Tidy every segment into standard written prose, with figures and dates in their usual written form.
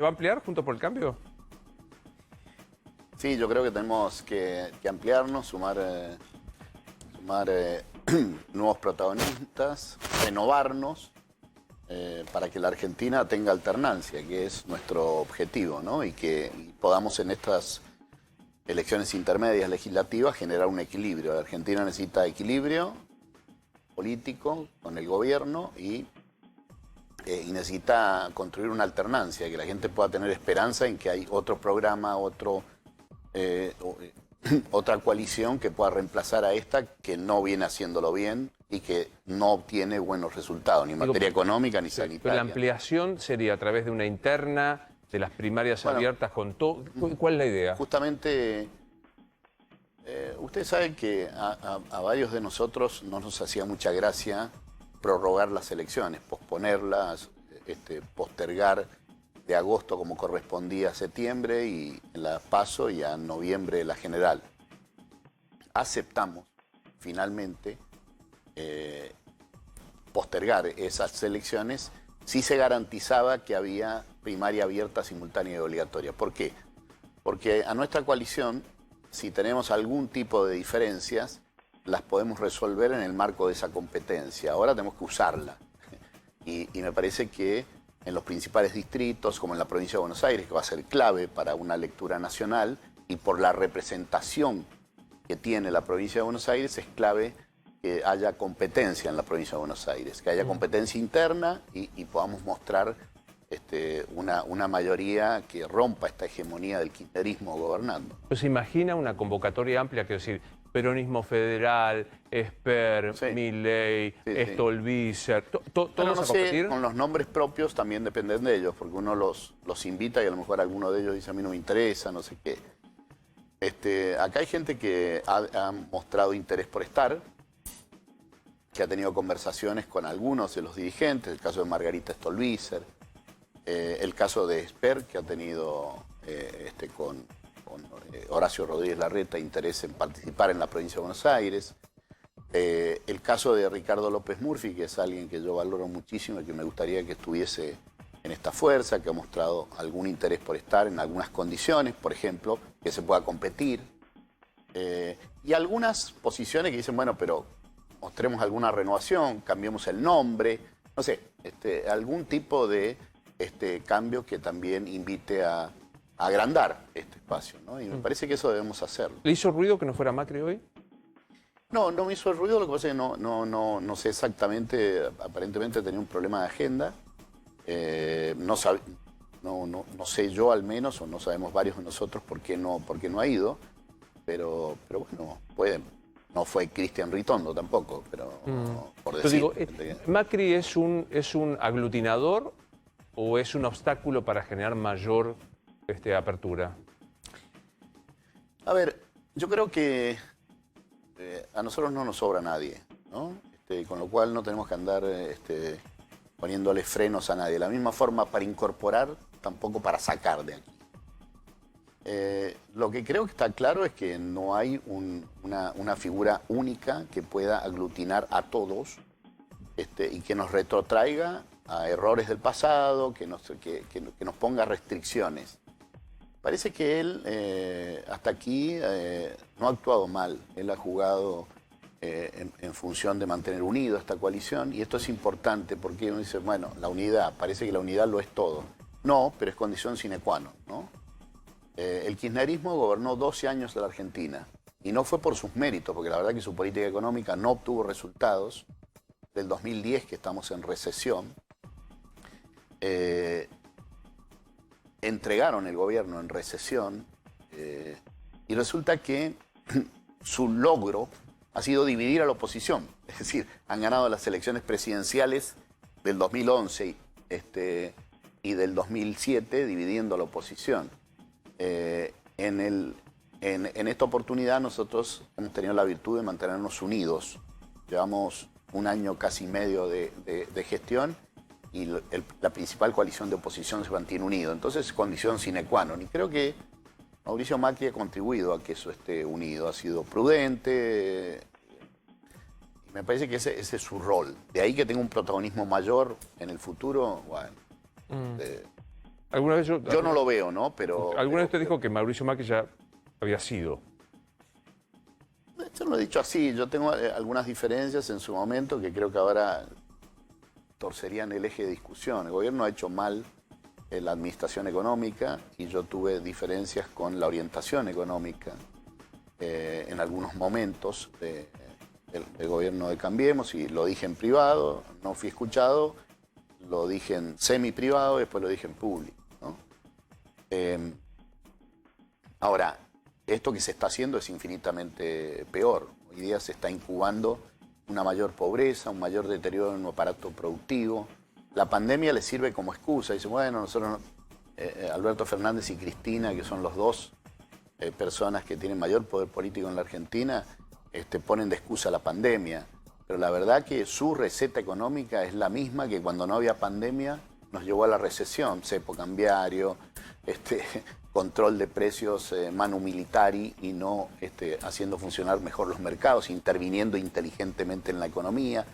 ¿Se va a ampliar junto por el cambio? Sí, yo creo que tenemos que ampliarnos, sumar nuevos protagonistas, renovarnos para que la Argentina tenga alternancia, que es nuestro objetivo, ¿no? Y que podamos en estas elecciones intermedias legislativas generar un equilibrio. La Argentina necesita equilibrio político con el gobierno y necesita construir una alternancia, que la gente pueda tener esperanza en que hay otro programa, otra coalición que pueda reemplazar a esta que no viene haciéndolo bien y que no obtiene buenos resultados, ni en materia económica ni sanitaria. Pero la ampliación sería a través de una interna, de las primarias abiertas con todo. ¿Cuál es la idea? Justamente, ustedes saben que a varios de nosotros no nos hacía mucha gracia prorrogar las elecciones, posponerlas, postergar de agosto como correspondía a septiembre y la PASO y a noviembre la general. Aceptamos finalmente postergar esas elecciones si se garantizaba que había primaria abierta, simultánea y obligatoria. ¿Por qué? Porque a nuestra coalición, si tenemos algún tipo de diferencias, las podemos resolver en el marco de esa competencia. Ahora tenemos que usarla. Y me parece que en los principales distritos, como en la provincia de Buenos Aires, que va a ser clave para una lectura nacional, y por la representación que tiene la provincia de Buenos Aires, es clave que haya competencia en la provincia de Buenos Aires, que haya competencia interna y podamos mostrar una mayoría que rompa esta hegemonía del kirchnerismo gobernando. Pues se imagina una convocatoria amplia, quiero decir, peronismo federal, Esper, Sí. Milei, Sí. Bueno, Stolbizer, ¿todos no a sé, competir? con los nombres propios también dependen de ellos, porque uno los invita y a lo mejor alguno de ellos dice a mí no me interesa, no sé qué. Acá hay gente que ha mostrado interés por estar, que ha tenido conversaciones con algunos de los dirigentes, el caso de Margarita Stolbizer, el caso de Esper, que ha tenido con Horacio Rodríguez Larreta interés en participar en la provincia de Buenos Aires, el caso de Ricardo López Murphy, que es alguien que yo valoro muchísimo y que me gustaría que estuviese en esta fuerza, que ha mostrado algún interés por estar en algunas condiciones, por ejemplo, que se pueda competir, y algunas posiciones que dicen, bueno, pero mostremos alguna renovación, cambiemos el nombre, no sé, algún tipo de cambio que también invite a agrandar este espacio, ¿no? Y me parece que eso debemos hacerlo. ¿Le hizo ruido que no fuera Macri hoy? No, no me hizo ruido, lo que pasa es que no sé exactamente, aparentemente tenía un problema de agenda, no sé yo al menos, o no sabemos varios de nosotros por qué no ha ido, pero bueno, no fue Cristian Ritondo tampoco, pero por Yo decir. digo, ¿Macri es un aglutinador o es un obstáculo para generar mayor apertura? A ver, yo creo que a nosotros no nos sobra nadie, ¿no? Con lo cual no tenemos que andar poniéndole frenos a nadie. De la misma forma para incorporar, tampoco para sacar de aquí. Lo que creo que está claro es que no hay una figura única que pueda aglutinar a todos y que nos retrotraiga a errores del pasado, que nos ponga restricciones. Parece que él hasta aquí no ha actuado mal. Él ha jugado en función de mantener unido esta coalición y esto es importante porque uno dice, bueno, la unidad, parece que la unidad lo es todo. No, pero es condición sine qua non, ¿no? El kirchnerismo gobernó 12 años de la Argentina y no fue por sus méritos, porque la verdad que su política económica no obtuvo resultados. Del 2010, que estamos en recesión, entregaron el gobierno en recesión y resulta que su logro ha sido dividir a la oposición. Es decir, han ganado las elecciones presidenciales del 2011 y del 2007 dividiendo a la oposición. En esta oportunidad nosotros hemos tenido la virtud de mantenernos unidos. Llevamos un año casi medio de gestión y la principal coalición de oposición se mantiene unido. Entonces, condición sine qua non. Y creo que Mauricio Macri ha contribuido a que eso esté unido. Ha sido prudente. Y me parece que ese es su rol. De ahí que tenga un protagonismo mayor en el futuro, bueno, Alguna vez Yo no lo veo, ¿no? Pero... Alguna vez usted dijo que Mauricio Macri ya había sido. Yo no lo he dicho así, yo tengo algunas diferencias en su momento que creo que ahora torcerían el eje de discusión. El gobierno ha hecho mal la administración económica y yo tuve diferencias con la orientación económica en algunos momentos del gobierno de Cambiemos, y lo dije en privado, no fui escuchado, lo dije en semi-privado y después lo dije en público, ¿no? Ahora, esto que se está haciendo es infinitamente peor. Hoy día se está incubando una mayor pobreza, un mayor deterioro en un aparato productivo. La pandemia le sirve como excusa. Dice, bueno, nosotros, Alberto Fernández y Cristina, que son los dos personas que tienen mayor poder político en la Argentina, ponen de excusa la pandemia. Pero la verdad que su receta económica es la misma que cuando no había pandemia nos llevó a la recesión. Cepo cambiario, control de precios manu militari y no haciendo funcionar mejor los mercados, interviniendo inteligentemente en la economía,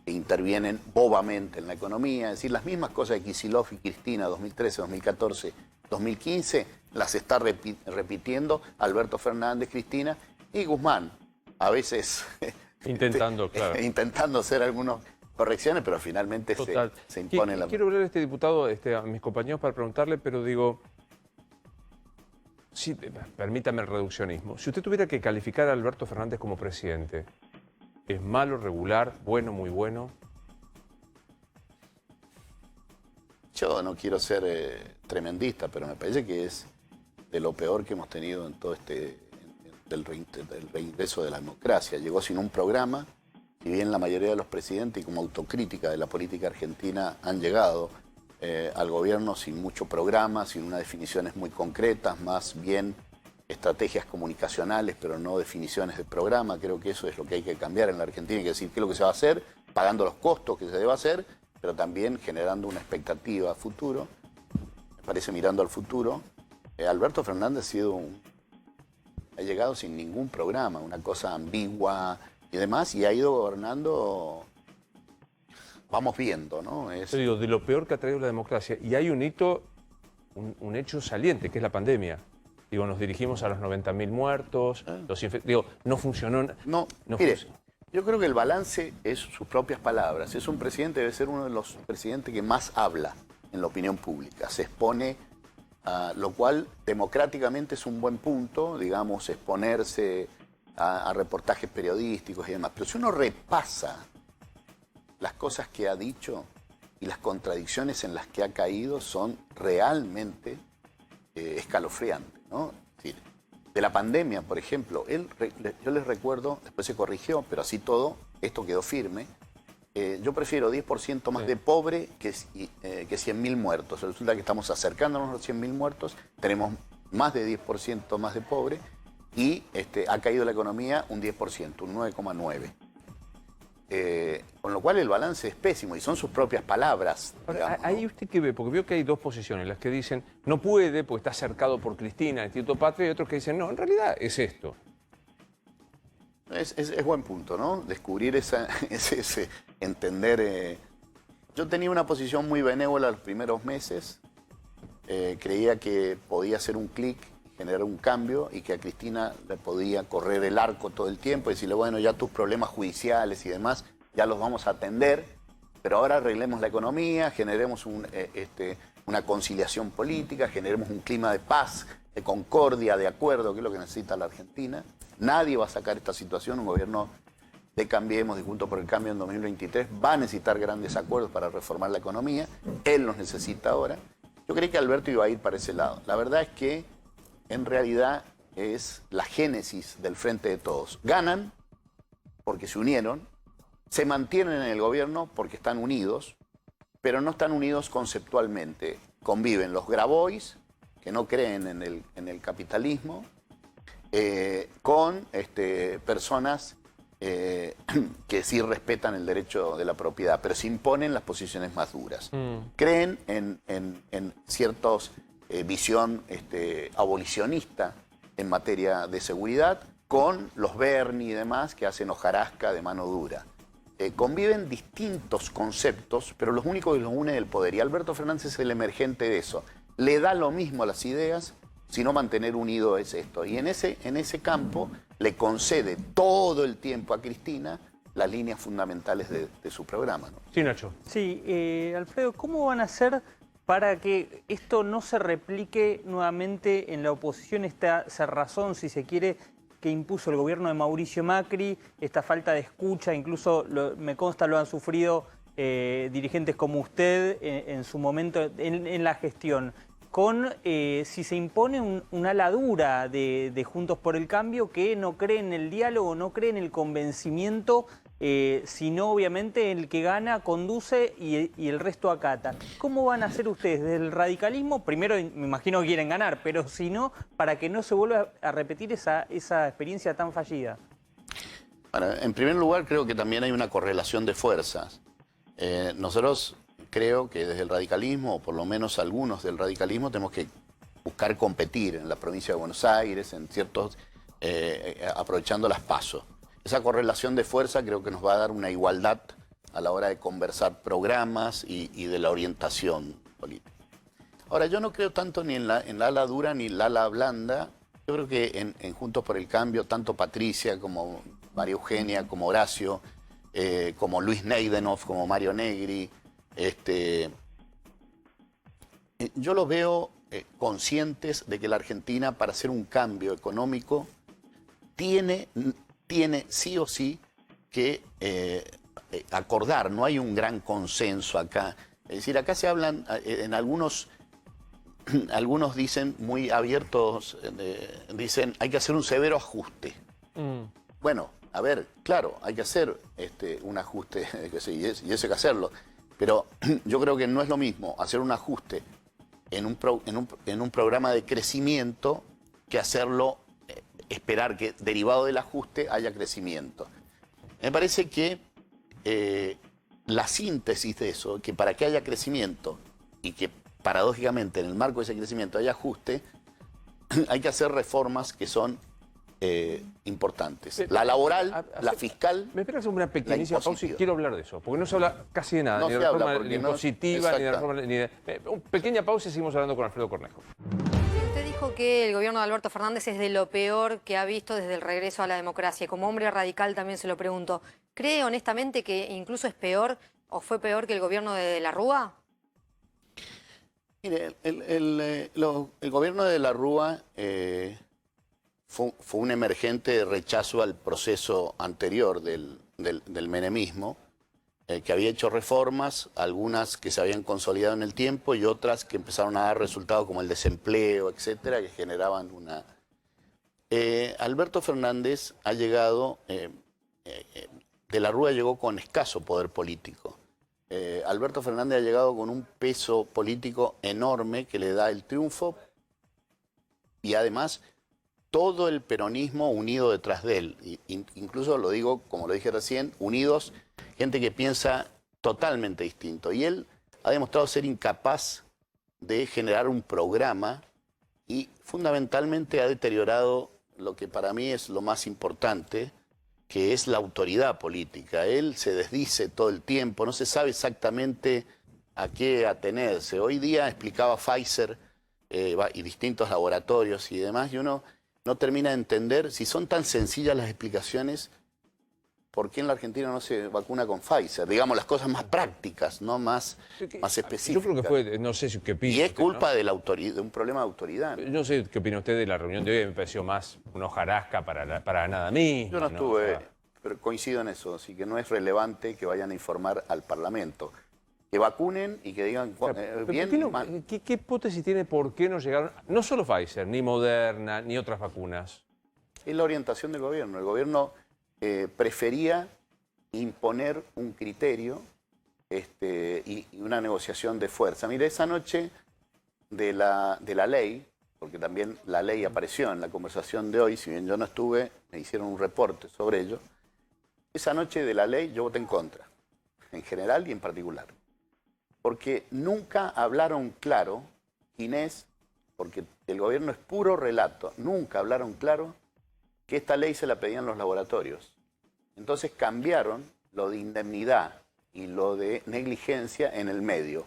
que intervienen bobamente en la economía. Es decir, las mismas cosas de Kicillof y Cristina 2013, 2014, 2015, las está repitiendo Alberto Fernández, Cristina y Guzmán. A veces Intentando, claro. intentando hacer algunas correcciones, pero finalmente se impone la... Quiero hablar a este diputado, a mis compañeros para preguntarle, pero digo... Sí, permítame el reduccionismo. Si usted tuviera que calificar a Alberto Fernández como presidente, ¿es malo, regular, bueno, muy bueno? Yo no quiero ser tremendista, pero me parece que es de lo peor que hemos tenido en todo del reingreso de la democracia. Llegó sin un programa, si bien la mayoría de los presidentes, y como autocrítica de la política argentina, han llegado al gobierno sin mucho programa, sin unas definiciones muy concretas, más bien estrategias comunicacionales, pero no definiciones de programa. Creo que eso es lo que hay que cambiar en la Argentina. Hay que decir qué es lo que se va a hacer, pagando los costos que se debe hacer, pero también generando una expectativa a futuro. Me parece, mirando al futuro, Alberto Fernández ha llegado sin ningún programa, una cosa ambigua y demás, y ha ido gobernando... Vamos viendo, ¿no? Yo digo, de lo peor que ha traído la democracia. Y hay un hito, un hecho saliente, que es la pandemia. Digo, nos dirigimos a los 90.000 muertos, no funcionó. No, mire, yo creo que el balance es sus propias palabras. Es un presidente, debe ser uno de los presidentes que más habla en la opinión pública. Se expone, lo cual democráticamente es un buen punto, digamos, exponerse a reportajes periodísticos y demás. Pero si uno repasa las cosas que ha dicho y las contradicciones en las que ha caído, son realmente escalofriantes, ¿no? Es decir, de la pandemia, por ejemplo, yo les recuerdo, después se corrigió, pero así todo, esto quedó firme. Yo prefiero 10% más de pobre que 100.000 muertos. Resulta que estamos acercándonos a los 100.000 muertos, tenemos más de 10% más de pobre y ha caído la economía un 10%, un 9,9%. Con lo cual el balance es pésimo y son sus propias palabras. Ahora, ahí usted qué ve, porque veo que hay dos posiciones, las que dicen no puede porque está cercado por Cristina, el Instituto Patria, y otros que dicen no, en realidad es esto. Es buen punto, ¿no? Descubrir ese entender. Yo tenía una posición muy benévola los primeros meses, creía que podía hacer un clic, generar un cambio y que a Cristina le podía correr el arco todo el tiempo y decirle, bueno, ya tus problemas judiciales y demás ya los vamos a atender, pero ahora arreglemos la economía, generemos una conciliación política, generemos un clima de paz, de concordia, de acuerdo, que es lo que necesita la Argentina. Nadie va a sacar esta situación, un gobierno de Cambiemos, de Juntos por el Cambio en 2023, va a necesitar grandes acuerdos para reformar la economía, él los necesita ahora. Yo creí que Alberto iba a ir para ese lado. La verdad es que en realidad es la génesis del Frente de Todos. Ganan porque se unieron, se mantienen en el gobierno porque están unidos, pero no están unidos conceptualmente. Conviven los Grabois, que no creen en el capitalismo, con personas que sí respetan el derecho de la propiedad, pero se imponen las posiciones más duras. Creen en ciertos... visión abolicionista en materia de seguridad, con los Berni y demás que hacen hojarasca de mano dura. Conviven distintos conceptos, pero los únicos que los une es el poder. Y Alberto Fernández es el emergente de eso. le da lo mismo a las ideas, sino mantener unido es esto. Y en ese campo le concede todo el tiempo a Cristina las líneas fundamentales de su programa, ¿no? Sí, Nacho. Sí, Alfredo, ¿cómo van a hacer para que esto no se replique nuevamente en la oposición, esta cerrazón, si se quiere, que impuso el gobierno de Mauricio Macri, esta falta de escucha, incluso me consta lo han sufrido dirigentes como usted en su momento en la gestión, con si se impone una ala dura de Juntos por el Cambio que no cree en el diálogo, no cree en el convencimiento, sino obviamente el que gana conduce y el resto acata. ¿Cómo van a hacer ustedes desde el radicalismo? Primero me imagino que quieren ganar, pero si no, para que no se vuelva a repetir esa experiencia tan fallida. Bueno, en primer lugar, creo que también hay una correlación de fuerzas. Nosotros creo que desde el radicalismo, o por lo menos algunos del radicalismo, tenemos que buscar competir en la provincia de Buenos Aires, en ciertos, aprovechando las PASO. Esa correlación de fuerza creo que nos va a dar una igualdad a la hora de conversar programas y de la orientación política. Ahora, yo no creo tanto ni en la ala dura ni en la ala blanda. Yo creo que en Juntos por el Cambio, tanto Patricia como María Eugenia, como Horacio, como Luis Neidenhoff, como Mario Negri, yo los veo conscientes de que la Argentina, para hacer un cambio económico, tiene sí o sí que acordar. No hay un gran consenso acá. Es decir, acá se hablan, en algunos dicen muy abiertos, dicen hay que hacer un severo ajuste. Bueno, a ver, claro, hay que hacer un ajuste, y eso hay que hacerlo. Pero yo creo que no es lo mismo hacer un ajuste en un programa de crecimiento que hacerlo, esperar que derivado del ajuste haya crecimiento. Me parece que la síntesis de eso, que para que haya crecimiento y que paradójicamente en el marco de ese crecimiento haya ajuste, hay que hacer reformas que son importantes. La laboral, la fiscal. Me esperas una pequeñísima pausa y quiero hablar de eso, porque no se habla casi de nada, No ni de se habla reforma impositiva, ni de reforma... Pequeña pausa y seguimos hablando con Alfredo Cornejo. Usted dijo que el gobierno de Alberto Fernández es de lo peor que ha visto desde el regreso a la democracia. Como hombre radical también se lo pregunto. ¿Cree honestamente que incluso es peor o fue peor que el gobierno de la Rúa? Mire, el gobierno de la Rúa fue un emergente rechazo al proceso anterior del menemismo, que había hecho reformas, algunas que se habían consolidado en el tiempo y otras que empezaron a dar resultados como el desempleo, etcétera, que generaban una... Alberto Fernández ha llegado, de la Rúa llegó con escaso poder político. Alberto Fernández ha llegado con un peso político enorme que le da el triunfo y además todo el peronismo unido detrás de él. Incluso lo digo, como lo dije recién, unidos, gente que piensa totalmente distinto. Y él ha demostrado ser incapaz de generar un programa y fundamentalmente ha deteriorado lo que para mí es lo más importante, que es la autoridad política. Él se desdice todo el tiempo, no se sabe exactamente a qué atenerse. Hoy día explicaba Pfizer y distintos laboratorios y demás, y uno no termina de entender si son tan sencillas las explicaciones, ¿por qué en la Argentina no se vacuna con Pfizer? Digamos, las cosas más prácticas, no más específicas. Yo creo que fue, no sé si qué opina. Y es usted, culpa, ¿no?, de un problema de autoridad. No sé qué opina usted de la reunión de hoy, me pareció más una hojarasca para nada mismo. Yo no estuve, pero coincido en eso, así que no es relevante que vayan a informar al Parlamento. Que vacunen y que digan bien, mal. ¿Qué hipótesis tiene por qué no llegaron, no solo Pfizer, ni Moderna, ni otras vacunas? Es la orientación del gobierno. El gobierno prefería imponer un criterio y una negociación de fuerza. Mire, esa noche de la ley, porque también la ley apareció en la conversación de hoy, si bien yo no estuve, me hicieron un reporte sobre ello. Esa noche de la ley yo voté en contra, en general y en particular. Porque nunca hablaron claro, Inés, porque el gobierno es puro relato, nunca hablaron claro que esta ley se la pedían los laboratorios. Entonces cambiaron lo de indemnidad y lo de negligencia en el medio.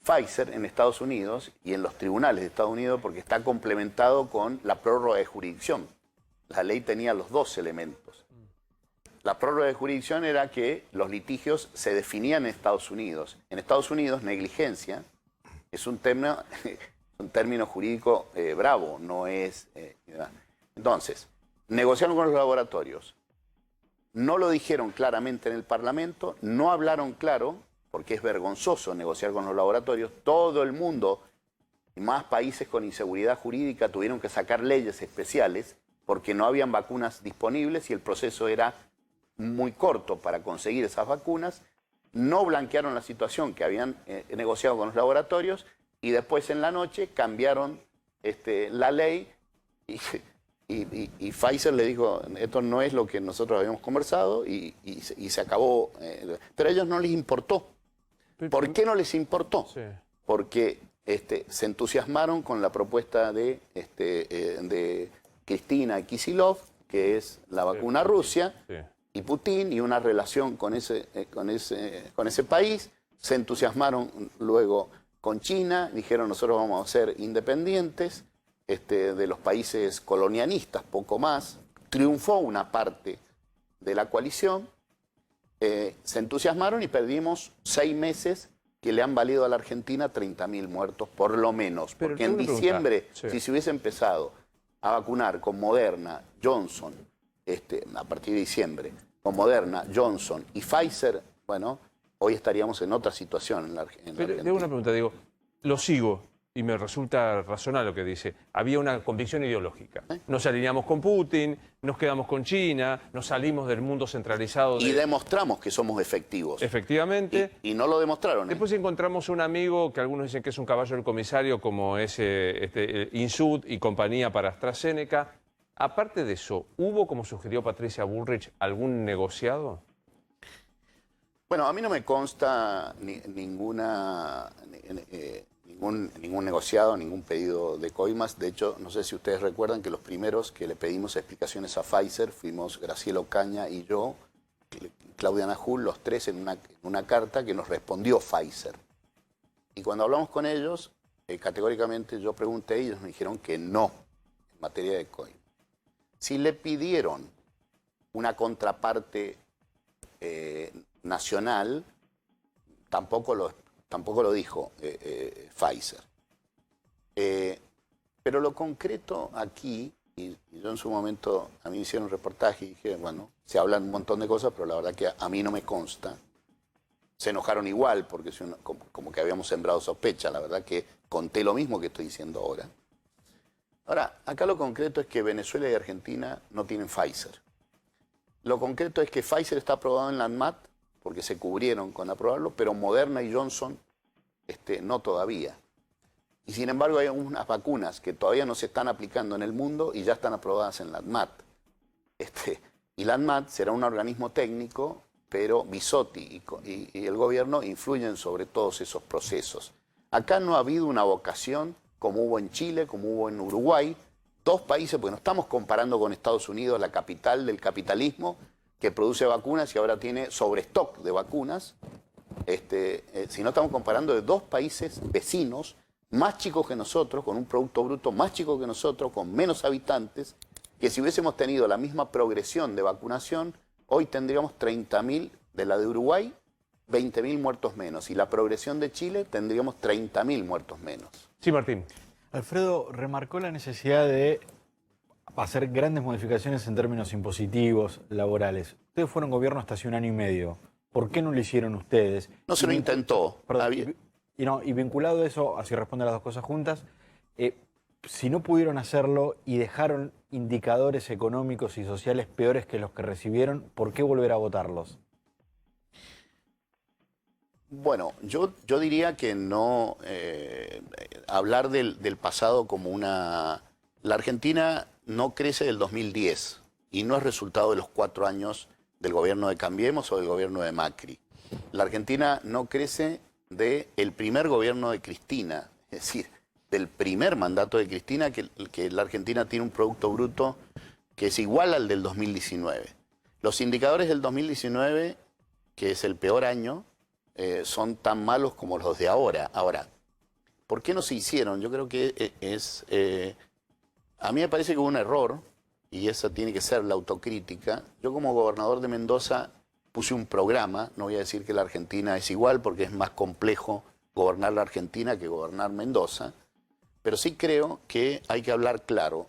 Pfizer en Estados Unidos y en los tribunales de Estados Unidos porque está complementado con la prórroga de jurisdicción. La ley tenía los dos elementos. La prórroga de jurisdicción era que los litigios se definían en Estados Unidos. En Estados Unidos, negligencia es un término jurídico bravo, no es... Entonces, negociaron con los laboratorios. No lo dijeron claramente en el Parlamento, no hablaron claro, porque es vergonzoso negociar con los laboratorios. Todo el mundo, y más países con inseguridad jurídica, tuvieron que sacar leyes especiales porque no habían vacunas disponibles y el proceso era muy corto para conseguir esas vacunas. No blanquearon la situación que habían negociado con los laboratorios y después en la noche cambiaron la ley y Pfizer le dijo, esto no es lo que nosotros habíamos conversado y se acabó. Pero a ellos no les importó. ¿Por qué no les importó? Sí. Porque se entusiasmaron con la propuesta de Cristina Kicillof, que es la vacuna Rusia, y Putin, y una relación con ese país. Se entusiasmaron luego con China, dijeron nosotros vamos a ser independientes de los países colonialistas, poco más. Triunfó una parte de la coalición, se entusiasmaron y perdimos 6 meses que le han valido a la Argentina 30.000 muertos, por lo menos. Pero porque en diciembre, si se hubiese empezado a vacunar con Moderna, Johnson, a partir de diciembre, con Moderna, Johnson y Pfizer, bueno, hoy estaríamos en otra situación en la Argentina. Pero tengo una pregunta, digo, lo sigo y me resulta razonable lo que dice. Había una convicción ideológica. Nos alineamos con Putin, nos quedamos con China, nos salimos del mundo centralizado. Y demostramos que somos efectivos. Efectivamente. Y no lo demostraron. Después encontramos un amigo que algunos dicen que es un caballo del comisario, como es Insud y compañía para AstraZeneca. Aparte de eso, ¿hubo, como sugirió Patricia Bullrich, algún negociado? Bueno, a mí no me consta ningún negociado, ningún pedido de coimas. De hecho, no sé si ustedes recuerdan que los primeros que le pedimos explicaciones a Pfizer fuimos Graciela Ocaña y yo, Claudia Najul, los tres en una carta que nos respondió Pfizer. Y cuando hablamos con ellos, categóricamente yo pregunté y ellos me dijeron que no, en materia de coima. Si le pidieron una contraparte nacional, tampoco lo dijo Pfizer. Pero lo concreto aquí, y yo en su momento, a mí me hicieron un reportaje y dije, bueno, se hablan un montón de cosas, pero la verdad que a mí no me consta. Se enojaron igual porque como que habíamos sembrado sospecha. La verdad que conté lo mismo que estoy diciendo ahora. Ahora, acá lo concreto es que Venezuela y Argentina no tienen Pfizer. Lo concreto es que Pfizer está aprobado en la ANMAT, porque se cubrieron con aprobarlo, pero Moderna y Johnson no todavía. Y sin embargo hay unas vacunas que todavía no se están aplicando en el mundo y ya están aprobadas en la ANMAT. Y la ANMAT será un organismo técnico, pero Bisotti y el gobierno influyen sobre todos esos procesos. Acá no ha habido una vocación como hubo en Chile, como hubo en Uruguay, 2 países, porque no estamos comparando con Estados Unidos, la capital del capitalismo, que produce vacunas y ahora tiene sobrestock de vacunas, sino estamos comparando de 2 países vecinos, más chicos que nosotros, con un Producto Bruto más chico que nosotros, con menos habitantes, que si hubiésemos tenido la misma progresión de vacunación, hoy tendríamos 30.000 de la de Uruguay, 20.000 muertos menos. Y la progresión de Chile tendríamos 30.000 muertos menos. Sí, Martín. Alfredo remarcó la necesidad de hacer grandes modificaciones en términos impositivos, laborales. Ustedes fueron gobierno hasta hace 1 año y medio. ¿Por qué no lo hicieron ustedes? No se lo intentó. Perdón, y vinculado a eso, así responde a las 2 cosas juntas, si no pudieron hacerlo y dejaron indicadores económicos y sociales peores que los que recibieron, ¿por qué volver a votarlos? Bueno, yo diría que no hablar del pasado como una... La Argentina no crece del 2010 y no es resultado de los 4 años del gobierno de Cambiemos o del gobierno de Macri. La Argentina no crece del primer gobierno de Cristina, es decir, del primer mandato de Cristina, que la Argentina tiene un Producto Bruto que es igual al del 2019. Los indicadores del 2019, que es el peor año, son tan malos como los de ahora. Ahora, ¿por qué no se hicieron? Yo creo que a mí me parece que hubo un error, y esa tiene que ser la autocrítica. Yo como gobernador de Mendoza puse un programa, no voy a decir que la Argentina es igual, porque es más complejo gobernar la Argentina que gobernar Mendoza, pero sí creo que hay que hablar claro.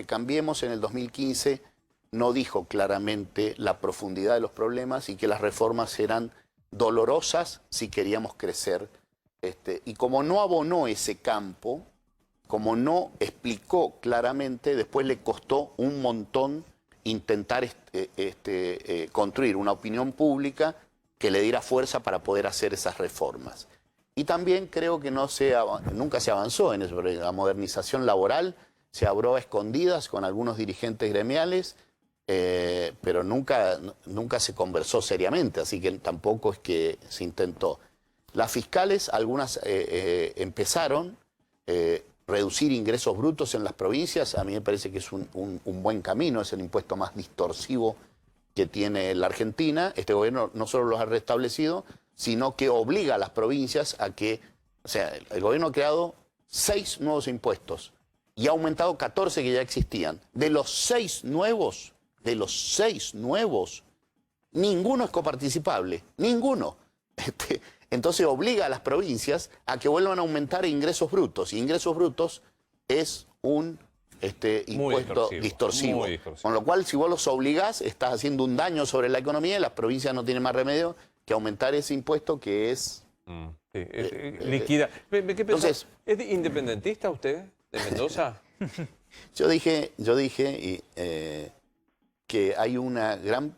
Cambiemos en el 2015 no dijo claramente la profundidad de los problemas y que las reformas eran dolorosas si queríamos crecer. Y como no abonó ese campo, como no explicó claramente, después le costó un montón intentar construir una opinión pública que le diera fuerza para poder hacer esas reformas. Y también creo que nunca se avanzó en eso. La modernización laboral se abrió a escondidas con algunos dirigentes gremiales, pero nunca se conversó seriamente, así que tampoco es que se intentó. Las fiscales, algunas empezaron reducir ingresos brutos en las provincias. A mí me parece que es un buen camino, es el impuesto más distorsivo que tiene la Argentina. Este gobierno no solo los ha restablecido, sino que obliga a las provincias a que, o sea, el gobierno ha creado 6 nuevos impuestos y ha aumentado 14 que ya existían. De los 6 nuevos, ninguno es coparticipable, ninguno. Entonces obliga a las provincias a que vuelvan a aumentar ingresos brutos. Y ingresos brutos es un impuesto distorsivo. Con lo cual, si vos los obligás, estás haciendo un daño sobre la economía y las provincias no tienen más remedio que aumentar ese impuesto que es... liquida. ¿Qué Entonces, ¿Es independentista usted de Mendoza? Yo dije que hay una gran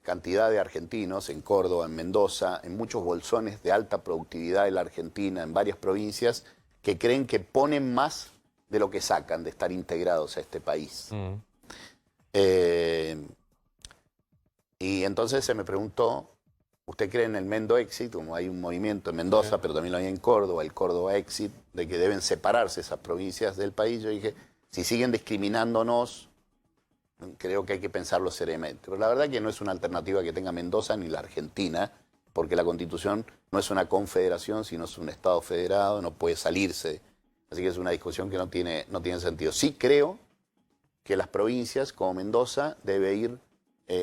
cantidad de argentinos en Córdoba, en Mendoza, en muchos bolsones de alta productividad de la Argentina, en varias provincias, que creen que ponen más de lo que sacan de estar integrados a este país. Y entonces se me preguntó, ¿usted cree en el Mendo Exit? Como hay un movimiento en Mendoza, pero también lo hay en Córdoba, el Córdoba Exit, de que deben separarse esas provincias del país. Yo dije, si siguen discriminándonos, creo que hay que pensarlo seriamente. Pero la verdad que no es una alternativa que tenga Mendoza ni la Argentina, porque la Constitución no es una confederación, sino es un Estado federado, no puede salirse. Así que es una discusión que no tiene sentido. Sí creo que las provincias, como Mendoza, debe ir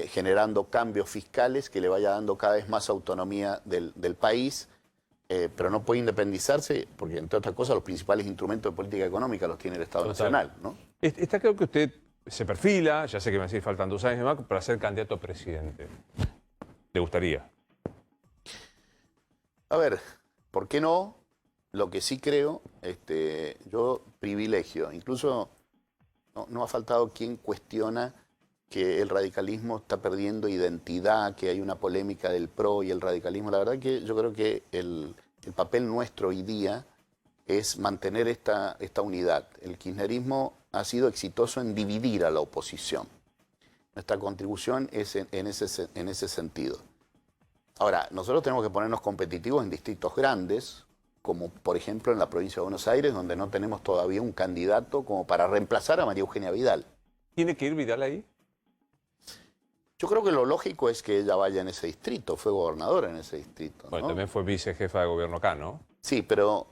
generando cambios fiscales que le vaya dando cada vez más autonomía del país, pero no puede independizarse porque, entre otras cosas, los principales instrumentos de política económica los tiene el Estado Nacional, ¿no? Está claro que usted se perfila, ya sé que me sigue faltan 2 años más, para ser candidato a presidente. ¿Le gustaría? A ver, ¿por qué no? Lo que sí creo, yo privilegio, incluso no ha faltado quien cuestiona que el radicalismo está perdiendo identidad, que hay una polémica del PRO y el radicalismo. La verdad que yo creo que el papel nuestro hoy día es mantener esta unidad. El kirchnerismo ha sido exitoso en dividir a la oposición. Nuestra contribución es en ese sentido. Ahora, nosotros tenemos que ponernos competitivos en distritos grandes, como por ejemplo en la provincia de Buenos Aires, donde no tenemos todavía un candidato como para reemplazar a María Eugenia Vidal. ¿Tiene que ir Vidal ahí? Yo creo que lo lógico es que ella vaya en ese distrito, fue gobernadora en ese distrito, ¿no? Bueno, también fue vicejefa de gobierno acá, ¿no? Sí, pero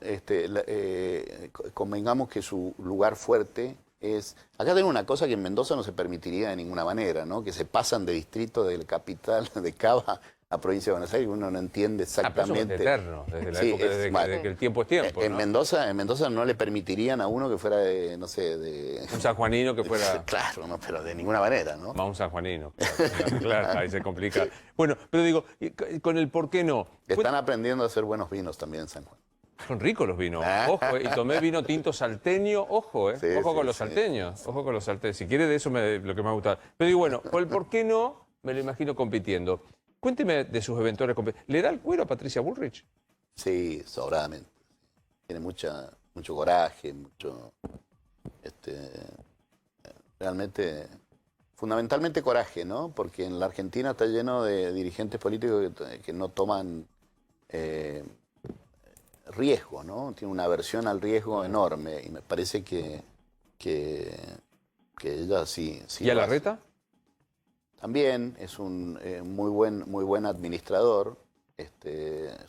convengamos que su lugar fuerte es... Acá tengo una cosa que en Mendoza no se permitiría de ninguna manera, ¿no? Que se pasan de distrito de la capital de Cava a provincia de Buenos Aires, uno no entiende exactamente... Pero eso es eterno, desde la Sí, época, desde que el tiempo es tiempo, en ¿no? Mendoza no le permitirían a uno que fuera de, no sé, de... Un sanjuanino que fuera... Claro, no, pero de ninguna manera, ¿no? Más un sanjuanino, claro, ahí se complica. Bueno, pero digo, con el por qué no. Están aprendiendo a hacer buenos vinos también en San Juan. Son ricos los vinos, ojo, y tomé vino tinto salteño, ojo, Sí, ojo sí, con los sí. salteños, ojo con los salteños. Si quiere de eso lo que me ha gustado. Pero digo, bueno, con el por qué no, me lo imagino compitiendo. Cuénteme de sus eventuales competiciones. ¿Le da el cuero a Patricia Bullrich? Sí, sobradamente. Tiene mucho coraje, realmente, fundamentalmente coraje, ¿no? Porque en la Argentina está lleno de dirigentes políticos que no toman riesgo, ¿no? Tiene una aversión al riesgo enorme y me parece que ella sí. ¿Y a lo hace. Larreta? También es un muy buen administrador.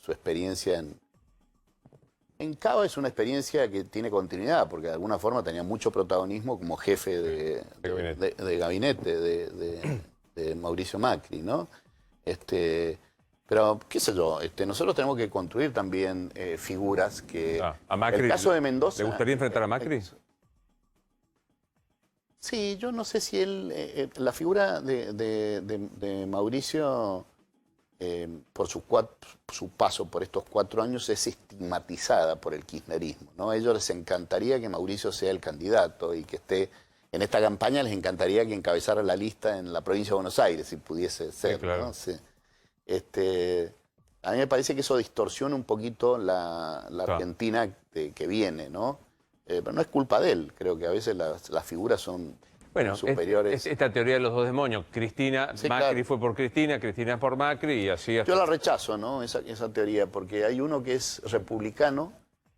Su experiencia En Cava es una experiencia que tiene continuidad, porque de alguna forma tenía mucho protagonismo como jefe de gabinete de Mauricio Macri, ¿no? Pero, qué sé yo, nosotros tenemos que construir también figuras que... ¿A Macri el caso de Mendoza... le gustaría enfrentar a Macri? Sí, yo no sé si él... la figura de Mauricio... por su paso por estos 4 años es estigmatizada por el kirchnerismo, ¿no? A ellos les encantaría que Mauricio sea el candidato y que esté en esta campaña, les encantaría que encabezara la lista en la provincia de Buenos Aires, si pudiese ser. Sí, claro. ¿No? Sí. A mí me parece que eso distorsiona un poquito la Argentina que viene, ¿no? Pero no es culpa de él, creo que a veces las figuras son... Bueno, superiores. Esta teoría de los dos demonios. Cristina, Sí, Macri claro. fue por Cristina es por Macri y así hasta... Yo la rechazo, ¿no? Esa teoría, porque hay uno que es republicano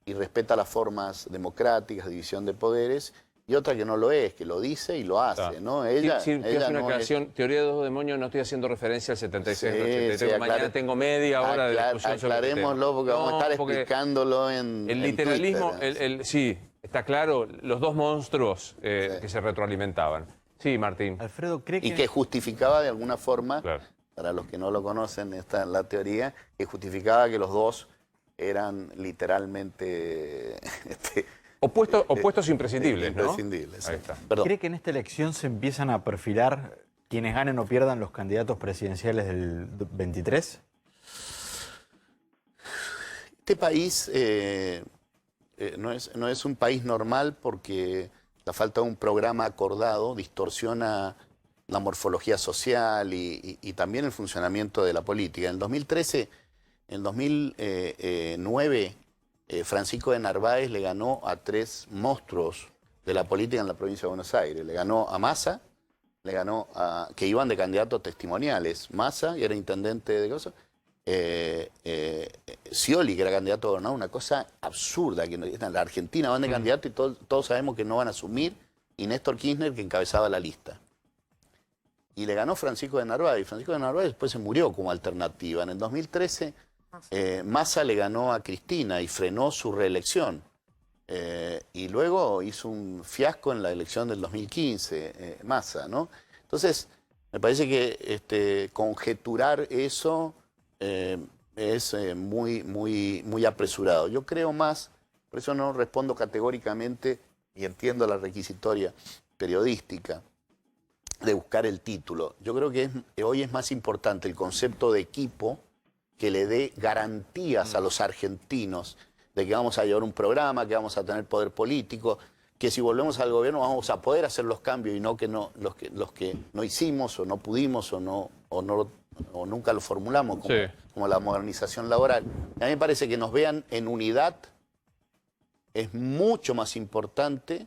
y respeta las formas democráticas, división de poderes, y otra que no lo es, que lo dice y lo hace, ¿no? Ella, sí, ella hacer una no aclaración. Teoría de los dos demonios, no estoy haciendo referencia al 76, Sí, 83. sí, Mañana tengo media hora de discusión sobre el tema. aclarémoslo, porque vamos a estar explicándolo El en literalismo, Twitter. sí, está claro, los dos monstruos que se retroalimentaban. Sí, Martín. Alfredo, ¿cree Y que justificaba de alguna forma, Claro. para los que no lo conocen, la teoría, que justificaba que los dos eran literalmente... Opuestos imprescindibles, ¿no? imprescindibles, Ahí sí. está. Perdón. ¿Cree que en esta elección se empiezan a perfilar quienes ganen o pierdan los candidatos presidenciales del 23? Este país no es un país normal porque la falta de un programa acordado distorsiona la morfología social y también el funcionamiento de la política. En el 2013, en el 2009, Francisco de Narváez le ganó a 3 monstruos de la política en la provincia de Buenos Aires. Le ganó a Massa, le ganó a... que iban de candidatos testimoniales. Massa, y era intendente de cosas. Scioli, que era candidato a gobernador, una cosa absurda, que en la Argentina van de candidato y todos sabemos que no van a asumir, y Néstor Kirchner, que encabezaba la lista. Y le ganó Francisco de Narváez, y Francisco de Narváez después se murió como alternativa. En el 2013, Massa le ganó a Cristina y frenó su reelección. Y luego hizo un fiasco en la elección del 2015, Massa, ¿no? Entonces, me parece que conjeturar eso... es muy apresurado. Yo creo más, por eso no respondo categóricamente y entiendo la requisitoria periodística de buscar el título. Yo creo que hoy es más importante el concepto de equipo que le dé garantías a los argentinos de que vamos a llevar un programa, que vamos a tener poder político, que si volvemos al gobierno vamos a poder hacer los cambios y no que los que no hicimos o no pudimos o nunca lo formulamos como la modernización laboral. A mí me parece que nos vean en unidad es mucho más importante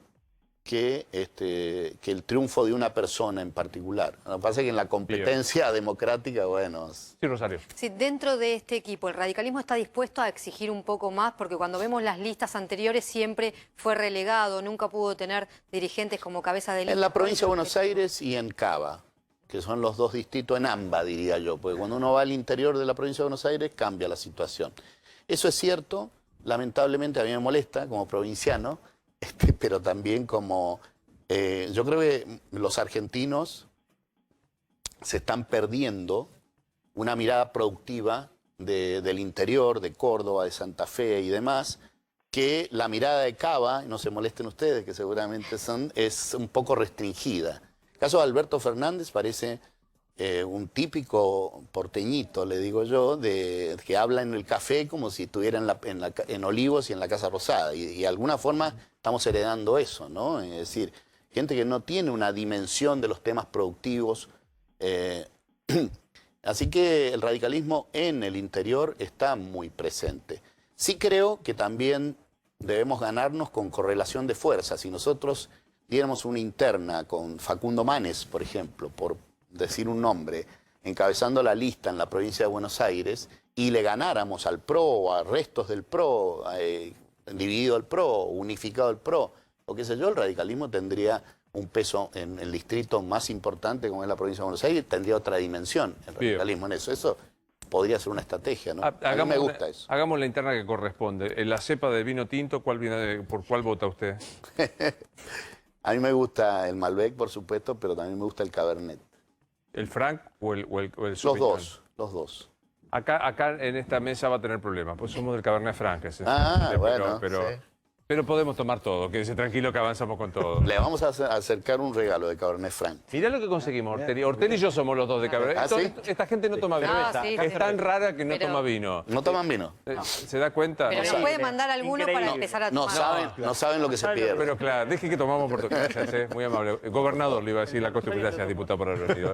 que el triunfo de una persona en particular. Lo que pasa es que en la competencia democrática, bueno... Sí, Rosario. Sí, dentro de este equipo, ¿el radicalismo está dispuesto a exigir un poco más? Porque cuando vemos las listas anteriores siempre fue relegado, nunca pudo tener dirigentes como cabeza de lista. En la provincia de Buenos Aires y en Cava, que son los dos distritos, en AMBA, diría yo, porque cuando uno va al interior de la provincia de Buenos Aires cambia la situación. Eso es cierto, lamentablemente a mí me molesta como provinciano, pero también como... yo creo que los argentinos se están perdiendo una mirada productiva del interior, de Córdoba, de Santa Fe y demás, que la mirada de Cava, no se molesten ustedes, que seguramente es un poco restringida. El caso de Alberto Fernández parece un típico porteñito, le digo yo, que habla en el café como si estuviera en Olivos y en la Casa Rosada. Y de alguna forma estamos heredando eso, ¿no? Es decir, gente que no tiene una dimensión de los temas productivos. Así que el radicalismo en el interior está muy presente. Sí creo que también debemos ganarnos con correlación de fuerzas. Si nosotros diéramos una interna con Facundo Manes, por ejemplo, por decir un nombre, encabezando la lista en la provincia de Buenos Aires, y le ganáramos al PRO o a restos del PRO, dividido el PRO, unificado el PRO, o qué sé yo, el radicalismo tendría un peso en el distrito más importante como es la provincia de Buenos Aires, tendría otra dimensión el radicalismo en eso. Eso podría ser una estrategia, ¿no? A mí me gusta eso. Hagamos la interna que corresponde. En la cepa de vino tinto, ¿por cuál vota usted? A mí me gusta el Malbec, por supuesto, pero también me gusta el Cabernet. ¿El Franc o el Los Sauvignon? los dos. Acá en esta mesa va a tener problemas, pues somos del Cabernet Franc. Bueno, sí. Pero podemos tomar todo, quédese tranquilo que avanzamos con todo. Le vamos a acercar un regalo de Cabernet Franc. Mirá lo que conseguimos, Ortelli. Ortelli y yo somos los dos de Cabernet. ¿Ah, sí? Esta gente no toma vino. No, sí, Es sí. tan rara que no Pero- toma vino. ¿No toman vino? ¿Se da cuenta? Pero nos puede mandar alguno para Increíble. empezar a No tomar. saben lo que se pierde. Pero claro, deje que tomamos por tu gracias, muy amable. Gobernador, le iba a decir la costumbre. Gracias, diputado, por haber venido.